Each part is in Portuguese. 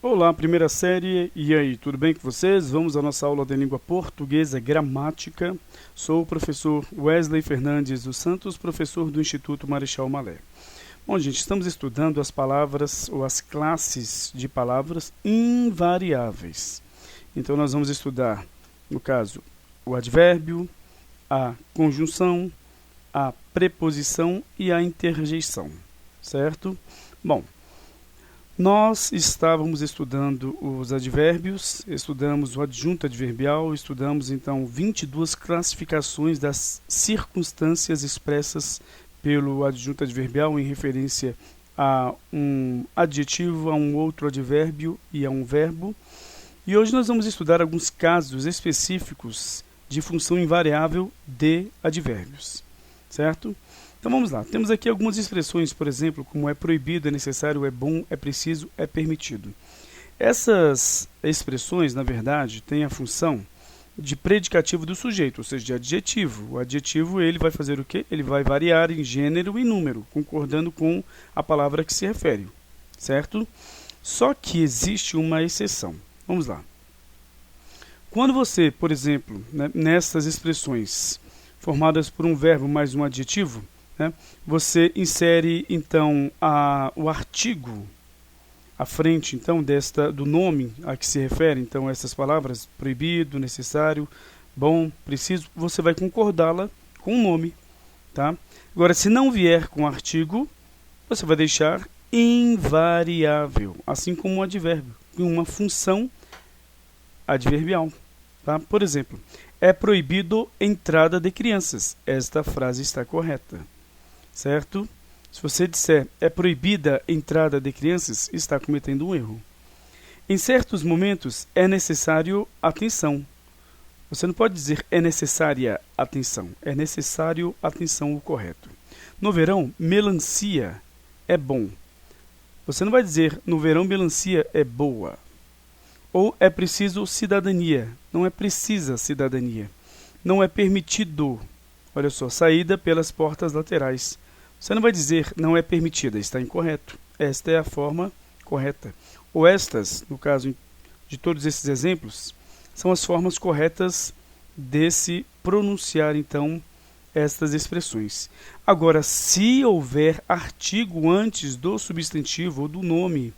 Olá, primeira série, e aí, tudo bem com vocês? Vamos à nossa aula de língua portuguesa gramática. Sou o professor Wesley Fernandes dos Santos, professor do Instituto Marechal Malé. Bom, gente, estamos estudando as palavras ou as classes de palavras invariáveis. Então, nós vamos estudar, no caso, o advérbio, a conjunção, a preposição e a interjeição, certo? Bom, nós estávamos estudando os advérbios, estudamos o adjunto adverbial, estudamos então 22 classificações das circunstâncias expressas pelo adjunto adverbial em referência a um adjetivo, a um outro advérbio e a um verbo. E hoje nós vamos estudar alguns casos específicos de função invariável de advérbios, certo? Então vamos lá, temos aqui algumas expressões, por exemplo, como é proibido, é necessário, é bom, é preciso, é permitido. Essas expressões, na verdade, têm a função de predicativo do sujeito, ou seja, de adjetivo. O adjetivo ele vai fazer o quê? Ele vai variar em gênero e número, concordando com a palavra que se refere, certo? Só que existe uma exceção. Vamos lá. Quando você, por exemplo, nessas expressões formadas por um verbo mais um adjetivo, você insere então o artigo à frente então do nome a que se refere então essas palavras proibido, necessário, bom, preciso, você vai concordá-la com o nome, tá? Agora, se não vier com artigo, você vai deixar invariável, assim como um advérbio, uma função adverbial, tá? Por exemplo, é proibido entrada de crianças. Esta frase está correta. Certo? Se você disser é proibida a entrada de crianças, está cometendo um erro. Em certos momentos é necessário atenção. Você não pode dizer é necessária atenção. É necessário atenção o correto. No verão, melancia é bom. Você não vai dizer no verão melancia é boa. Ou é preciso cidadania. Não é precisa cidadania. Não é permitido. Olha só, saída pelas portas laterais. Você não vai dizer não é permitida, está incorreto. Esta é a forma correta. Ou estas, no caso de todos esses exemplos, são as formas corretas de se pronunciar, então, estas expressões. Agora, se houver artigo antes do substantivo ou do nome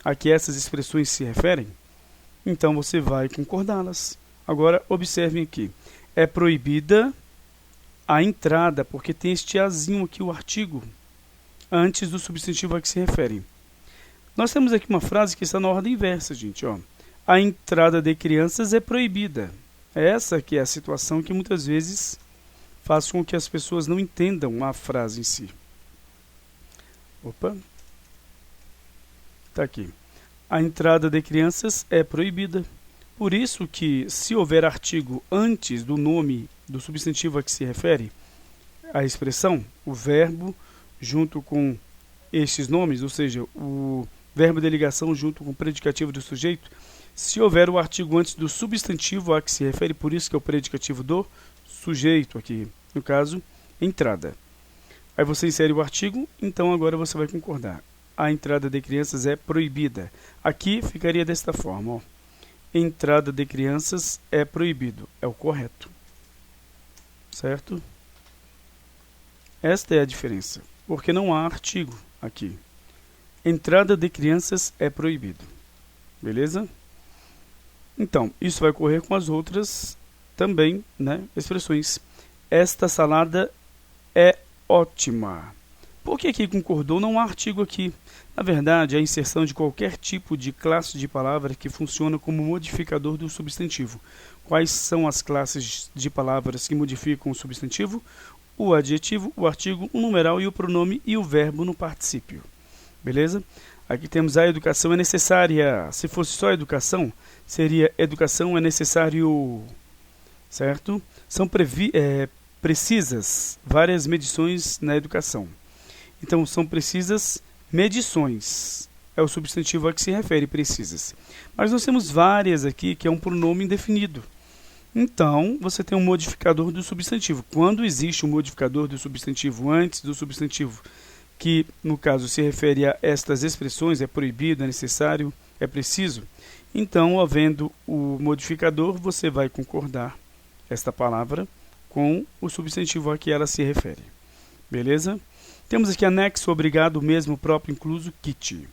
a que essas expressões se referem, então você vai concordá-las. Agora, observem aqui. É proibida a entrada, porque tem este azinho aqui, o artigo, antes do substantivo a que se refere. Nós temos aqui uma frase que está na ordem inversa, gente. Ó. A entrada de crianças é proibida. Essa que é a situação que muitas vezes faz com que as pessoas não entendam a frase em si. Opa. Está aqui. A entrada de crianças é proibida. Por isso que, se houver artigo antes do nome do substantivo a que se refere a expressão, o verbo junto com estes nomes, ou seja, o verbo de ligação junto com o predicativo do sujeito, se houver o artigo antes do substantivo a que se refere, por isso que é o predicativo do sujeito aqui, no caso, entrada. Aí você insere o artigo, então agora você vai concordar. A entrada de crianças é proibida. Aqui ficaria desta forma, ó. Entrada de crianças é proibido. É o correto. Certo? Esta é a diferença, porque não há artigo aqui. Entrada de crianças é proibido. Beleza? Então, isso vai ocorrer com as outras também, expressões. Esta salada é ótima. Por que aqui concordou? Não há artigo aqui. Na verdade, a inserção de qualquer tipo de classe de palavra que funciona como modificador do substantivo. Quais são as classes de palavras que modificam o substantivo? O adjetivo, o artigo, o numeral e o pronome e o verbo no particípio. Beleza? Aqui temos a educação é necessária. Se fosse só educação, seria educação é necessário. Certo? São precisas várias medições na educação. Então, são precisas medições. É o substantivo a que se refere, precisas. Mas nós temos várias aqui, que é um pronome indefinido. Então, você tem um modificador do substantivo. Quando existe um modificador do substantivo antes do substantivo, que, no caso, se refere a estas expressões, é proibido, é necessário, é preciso? Então, havendo o modificador, você vai concordar esta palavra com o substantivo a que ela se refere. Beleza? Temos aqui anexo, obrigado, mesmo, próprio, incluso, kit.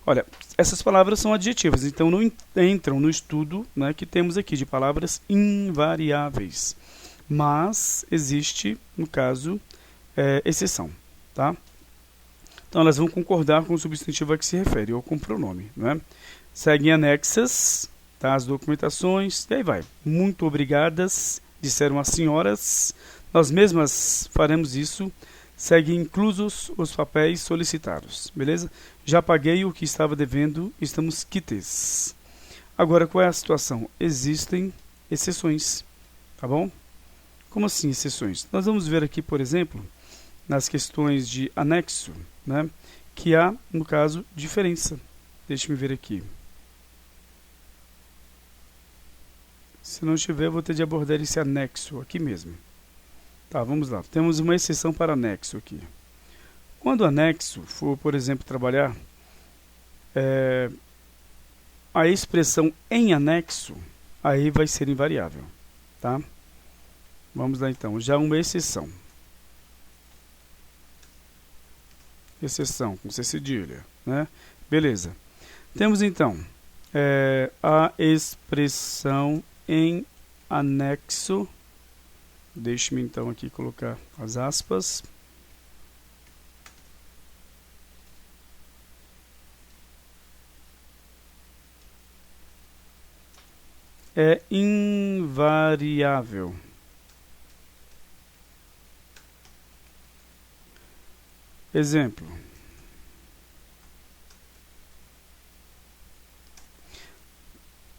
Olha, essas palavras são adjetivas, então não entram no estudo, né, que temos aqui de palavras invariáveis. Mas existe, no caso, exceção. Tá? Então elas vão concordar com o substantivo a que se refere, ou com o pronome. Né? Seguem anexas, tá, as documentações, e aí vai. Muito obrigadas, disseram as senhoras, nós mesmas faremos isso. Seguem inclusos os papéis solicitados, beleza? Já paguei o que estava devendo, estamos quites. Agora, qual é a situação? Existem exceções, tá bom? Como assim exceções? Nós vamos ver aqui, por exemplo, nas questões de anexo, né, que há, no caso, diferença. Deixe-me ver aqui. Se não tiver, eu vou ter de abordar esse anexo aqui mesmo. Tá, vamos lá. Temos uma exceção para anexo aqui. Quando o anexo for, por exemplo, trabalhar a expressão em anexo, aí vai ser invariável. Tá? Vamos lá então. Já uma exceção. Exceção com C cedilha, né? Beleza. Temos então a expressão em anexo. Deixe-me então aqui colocar as aspas. É invariável. Exemplo.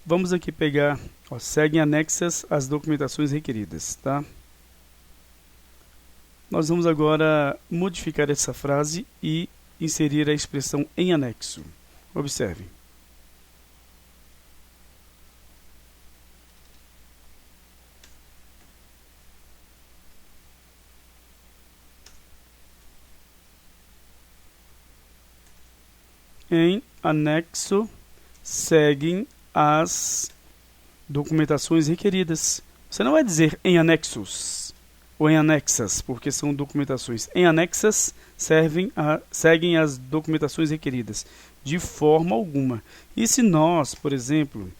Vamos aqui pegar, ó, seguem anexas as documentações requeridas, tá? Nós vamos agora modificar essa frase e inserir a expressão em anexo. Observe. Em anexo, seguem as documentações requeridas. Você não vai dizer em anexos ou em anexas, porque são documentações. Em anexas, seguem as documentações requeridas, de forma alguma. E se nós, por exemplo,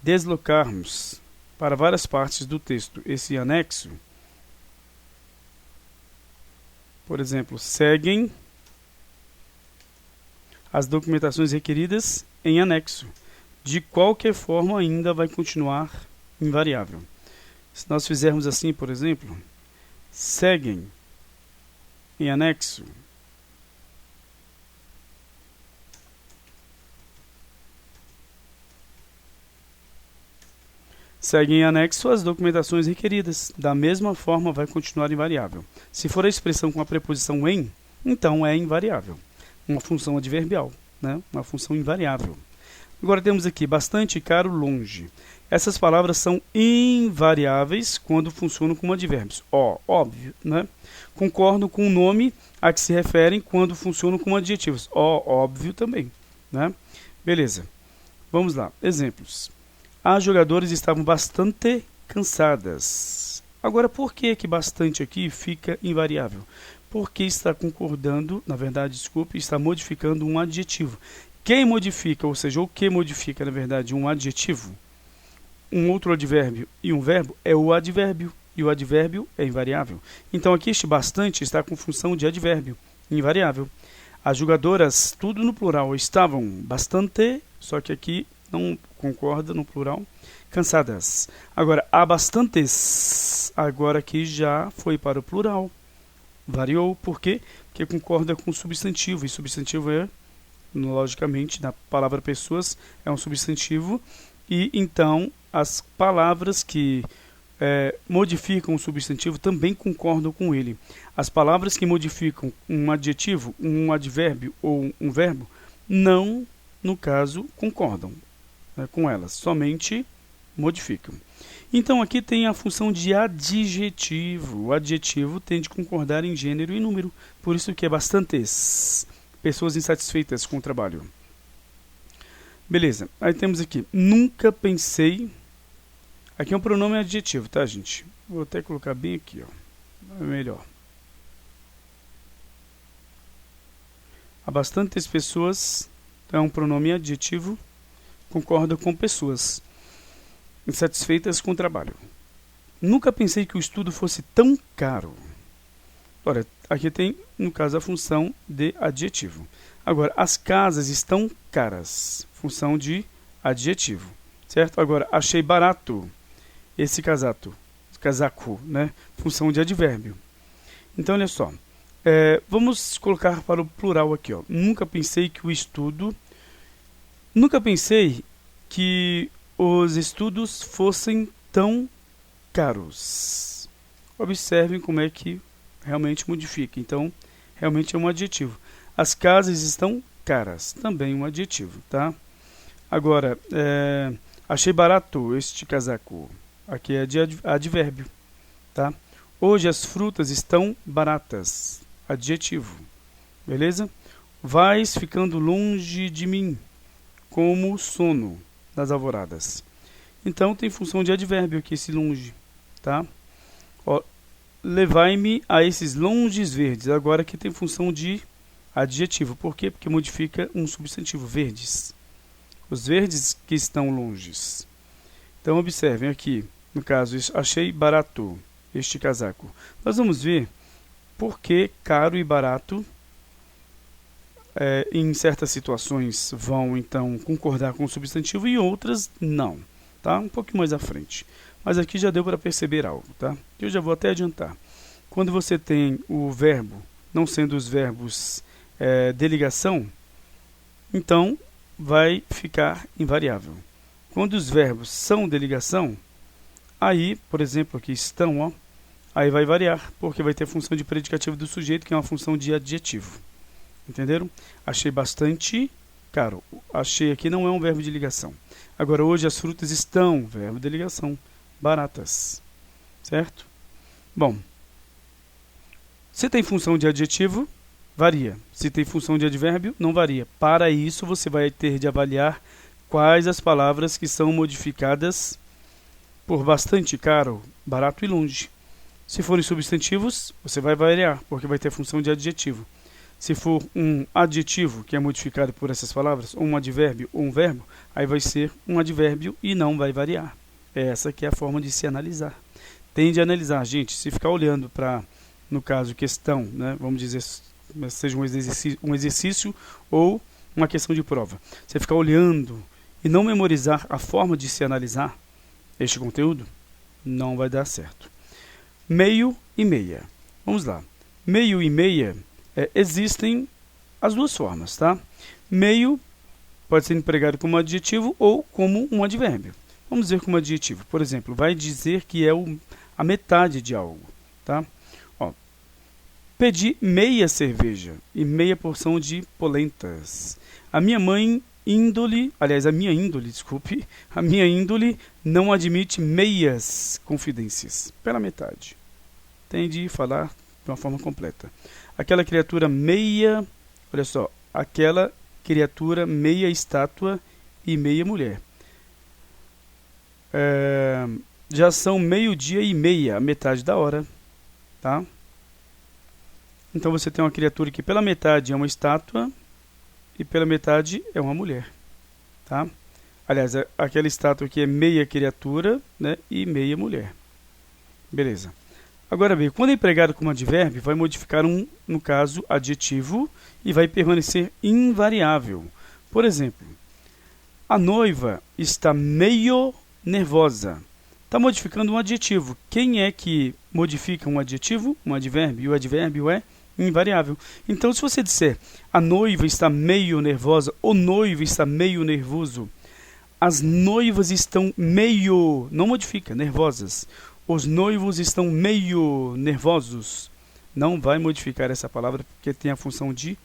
deslocarmos para várias partes do texto esse anexo, por exemplo, seguem as documentações requeridas em anexo. De qualquer forma, ainda vai continuar invariável. Se nós fizermos assim, por exemplo, seguem em anexo as documentações requeridas. Da mesma forma, vai continuar invariável. Se for a expressão com a preposição em, então é invariável. Uma função adverbial, né? Uma função invariável. Agora temos aqui bastante, caro, longe. Essas palavras são invariáveis quando funcionam como advérbios. Óbvio, né? Concordam com o nome a que se referem quando funcionam como adjetivos. Óbvio também, né? Beleza. Vamos lá. Exemplos. As jogadoras estavam bastante cansadas. Agora, por que bastante aqui fica invariável? Porque está concordando, na verdade, desculpe, está modificando um adjetivo. Quem modifica, ou seja, o que modifica, na verdade, um adjetivo, um outro advérbio e um verbo, é o advérbio. E o advérbio é invariável. Então, aqui este bastante está com função de advérbio, invariável. As jogadoras, tudo no plural, estavam bastante, só que aqui não concorda no plural, cansadas. Agora, há bastantes, agora aqui já foi para o plural. Variou, por quê? Porque concorda com o substantivo, e substantivo é, logicamente, na palavra pessoas, é um substantivo, e então as palavras que modificam o substantivo também concordam com ele. As palavras que modificam um adjetivo, um advérbio ou um verbo, não, no caso, concordam com elas, somente modificam. Então aqui tem a função de adjetivo. O adjetivo tem de concordar em gênero e número, por isso que é bastantes. pessoas insatisfeitas com o trabalho. Beleza, aí temos aqui, nunca pensei. Aqui é um pronome adjetivo, tá, gente? Vou até colocar bem aqui, ó. É melhor. Há bastantes pessoas, é um pronome adjetivo, concorda com pessoas insatisfeitas com o trabalho. Nunca pensei que o estudo fosse tão caro. Olha, aqui tem, no caso, a função de adjetivo. Agora, as casas estão caras, função de adjetivo, certo? Agora, achei barato esse casaco, né? Função de advérbio. Então, olha só, vamos colocar para o plural aqui, ó. Nunca pensei que os estudos fossem tão caros. Observem como é que realmente modifica. Então, realmente é um adjetivo. As casas estão caras, também um adjetivo, tá? Agora, achei barato este casaco. Aqui é de advérbio, tá? Hoje as frutas estão baratas, adjetivo, beleza? Vais ficando longe de mim, como o sono das alvoradas. Então, tem função de advérbio aqui, esse longe, tá? Ó, levai-me a esses longes verdes. Agora aqui tem função de adjetivo. Por quê? Porque modifica um substantivo, verdes. Os verdes que estão longes. Então, observem aqui, no caso, achei barato este casaco. Nós vamos ver por que caro e barato, em certas situações, vão, então, concordar com o substantivo e outras não. Tá? Um pouquinho mais à frente. Mas aqui já deu para perceber algo, tá? Eu já vou até adiantar. Quando você tem o verbo, não sendo os verbos de ligação, então vai ficar invariável. Quando os verbos são de ligação, aí, por exemplo, aqui estão, ó, aí vai variar, porque vai ter função de predicativo do sujeito, que é uma função de adjetivo. Entenderam? Achei bastante caro. Achei aqui não é um verbo de ligação. Agora, hoje as frutas estão, verbo de ligação, baratas. Certo? Bom, se tem função de adjetivo, varia. Se tem função de advérbio, não varia. Para isso, você vai ter de avaliar quais as palavras que são modificadas por bastante caro, barato e longe. Se forem substantivos, você vai variar, porque vai ter função de adjetivo. Se for um adjetivo que é modificado por essas palavras, ou um advérbio ou um verbo, aí vai ser um advérbio e não vai variar. Essa que é a forma de se analisar. Tem de analisar, gente, se ficar olhando para, no caso, questão, né, vamos dizer, seja um exercício ou uma questão de prova. Você ficar olhando e não memorizar a forma de se analisar este conteúdo, não vai dar certo. Meio e meia. Vamos lá. Meio e meia, existem as duas formas, tá? Meio pode ser empregado como adjetivo ou como um advérbio. Vamos dizer como adjetivo. Por exemplo, vai dizer que é a metade de algo, tá? Ó, pedi meia cerveja e meia porção de polentas. A minha índole não admite meias confidências. Pela metade. Tem de falar de uma forma completa. Aquela criatura meia, olha só, aquela criatura meia estátua e meia mulher. Já são 12:30, a metade da hora, tá? Então você tem uma criatura que pela metade é uma estátua e pela metade é uma mulher, tá? Aliás, aquela estátua aqui é meia criatura, né, e meia mulher. Beleza. Agora bem, quando é empregado como advérbio, vai modificar no caso, adjetivo e vai permanecer invariável. Por exemplo, a noiva está meio nervosa. Está modificando um adjetivo. Quem é que modifica um adjetivo? Um advérbio. E o advérbio é invariável. Então, se você disser a noiva está meio nervosa, o noivo está meio nervoso, as noivas estão meio, não modifica, nervosas. Os noivos estão meio nervosos. Não vai modificar essa palavra porque tem a função de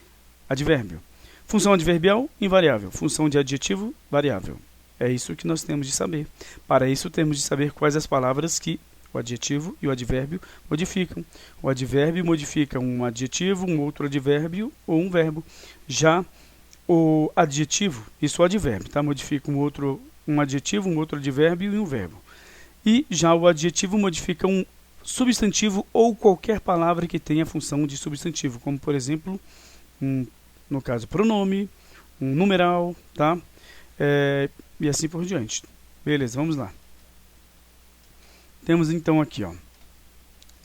advérbio. Função adverbial, invariável. Função de adjetivo, variável. É isso que nós temos de saber. Para isso, temos de saber quais as palavras que, O adjetivo e o advérbio modificam. O advérbio modifica um adjetivo, um outro advérbio ou um verbo. Já o adjetivo, isso é o advérbio, tá? Modifica um adjetivo, um outro advérbio e um verbo. E já o adjetivo modifica um substantivo ou qualquer palavra que tenha função de substantivo, como por exemplo, no caso, pronome, um numeral, tá? E assim por diante. Beleza, vamos lá. Temos então aqui, ó,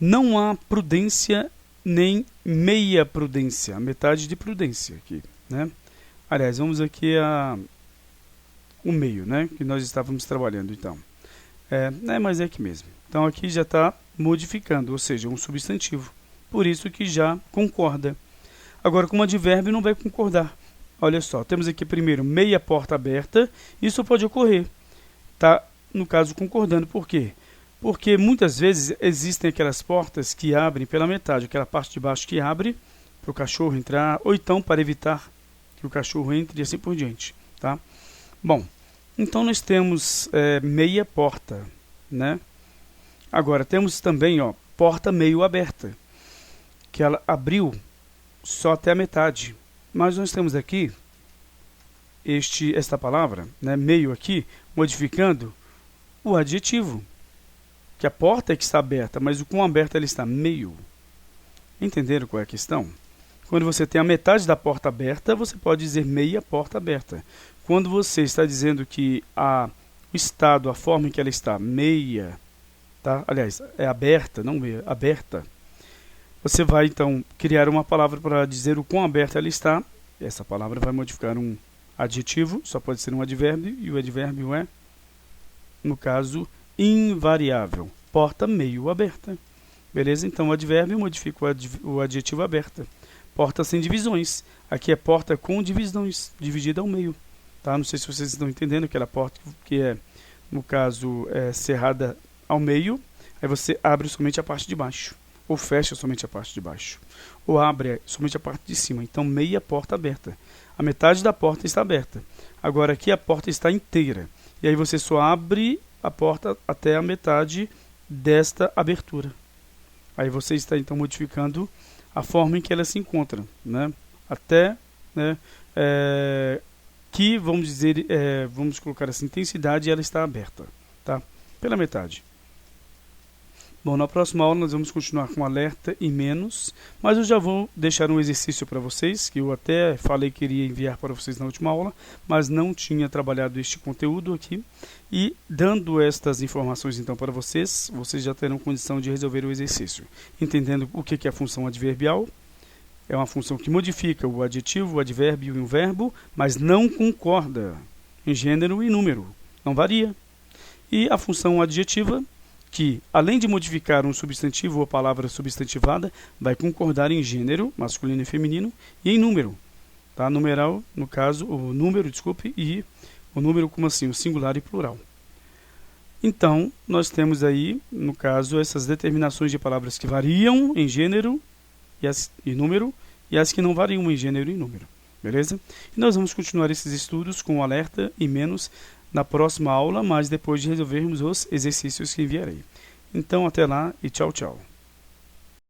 não há prudência nem meia prudência, a metade de prudência aqui, né? Aliás, vamos aqui o meio, né, que nós estávamos trabalhando, então. Mas é aqui mesmo. Então aqui já está modificando, ou seja, um substantivo. Por isso que já concorda. Agora, com o advérbio não vai concordar. Olha só, temos aqui primeiro meia porta aberta. Isso pode ocorrer. Tá, no caso, concordando. Por quê? Porque muitas vezes existem aquelas portas que abrem pela metade, aquela parte de baixo que abre para o cachorro entrar, ou então para evitar que o cachorro entre e assim por diante. Tá? Bom, então nós temos meia porta, né? Agora temos também, ó, porta meio aberta, que ela abriu só até a metade. Mas nós temos aqui esta palavra, né, meio aqui, modificando o adjetivo, que a porta é que está aberta, mas o quão aberta ela está? Meio. Entenderam qual é a questão? Quando você tem a metade da porta aberta, você pode dizer meia porta aberta. Quando você está dizendo que o estado, a forma em que ela está, meia, tá? Aliás, é aberta, não meia, aberta. Você vai, então, criar uma palavra para dizer o quão aberta ela está. Essa palavra vai modificar um adjetivo, só pode ser um advérbio, e o advérbio é, no caso, invariável. Porta meio aberta. Beleza? Então, o advérbio modifica o adjetivo aberta. Porta sem divisões. Aqui é porta com divisões, dividida ao meio. Tá? Não sei se vocês estão entendendo, aquela porta que é, no caso, cerrada ao meio. Aí você abre somente a parte de baixo. Ou fecha somente a parte de baixo. Ou abre somente a parte de cima. Então, meia porta aberta. A metade da porta está aberta. Agora, aqui a porta está inteira. E aí você só abre a porta até a metade desta abertura. Aí você está, então, modificando a forma em que ela se encontra, né? Até, né, que, vamos dizer, vamos colocar essa intensidade, ela está aberta, tá? Pela metade. Bom, na próxima aula nós vamos continuar com alerta e menos, mas eu já vou deixar um exercício para vocês, que eu até falei que iria enviar para vocês na última aula, mas não tinha trabalhado este conteúdo aqui. E dando estas informações então para vocês, vocês já terão condição de resolver o exercício. Entendendo o que é a função adverbial, é uma função que modifica o adjetivo, o advérbio e o verbo, mas não concorda em gênero e número, não varia. E a função adjetiva, que, além de modificar um substantivo ou palavra substantivada, vai concordar em gênero, masculino e feminino, e em número. Tá? Numeral, no caso, o número, desculpe, e o número como assim? O singular e plural. Então, nós temos aí, no caso, essas determinações de palavras que variam em gênero e número, e as que não variam em gênero e número. Beleza? E nós vamos continuar esses estudos com alerta e menos na próxima aula, mas depois de resolvermos os exercícios que enviarei. Então, até lá e tchau, tchau.